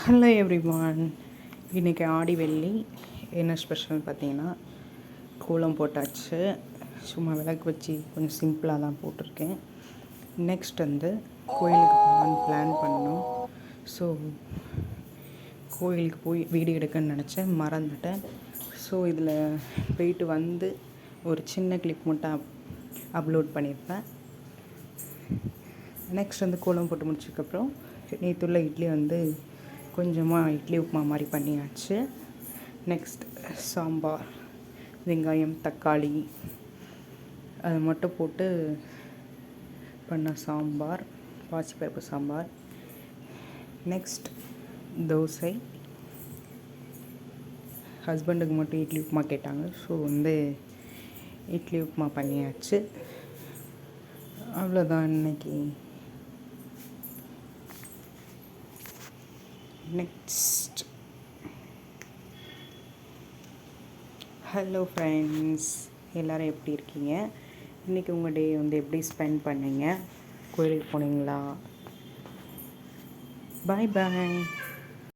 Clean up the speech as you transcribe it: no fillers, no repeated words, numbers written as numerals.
Hello everyone. இன்றைக்கி ஆடி வெள்ளி. என்ன ஸ்பெஷல்னு பார்த்தீங்கன்னா, கோலம் போட்டாச்சு. சும்மா விளக்கு வச்சு கொஞ்சம் சிம்பிளாக தான் போட்டிருக்கேன். நெக்ஸ்ட் கோயிலுக்கு போகலான்னு பிளான் பண்ணோம். ஸோ கோயிலுக்கு போய் வீடியோ எடுக்கணும்னு நினச்சேன், மறந்துட்டேன். ஸோ இதில் போயிட்டு ஒரு சின்ன கிளிப் மட்டும் அப்லோட் பண்ணியிருப்பேன். நெக்ஸ்ட் கோலம் போட்டு முடிச்சதுக்கப்புறம் நேற்றுள்ள இட்லி கொஞ்சமாக இட்லி உப்புமா மாதிரி பண்ணியாச்சு. நெக்ஸ்ட் சாம்பார், வெங்காயம், தக்காளி அது மட்டும் போட்டு பண்ண சாம்பார், பாசிப்பருப்பு சாம்பார். நெக்ஸ்ட் தோசை. ஹஸ்பண்டுக்கு மட்டும் இட்லி உப்புமா கேட்டாங்க. ஸோ இட்லி உப்புமா பண்ணியாச்சு. அவ்வளோதான் இன்னைக்கு. நெக்ஸ்ட் ஹலோ ஃப்ரெண்ட்ஸ், எல்லோரும் எப்படி இருக்கீங்க? இன்றைக்கி உங்கள் டே எப்படி ஸ்பெண்ட் பண்ணீங்க? கோயிலுக்கு போனீங்களா? பாய் பாய்.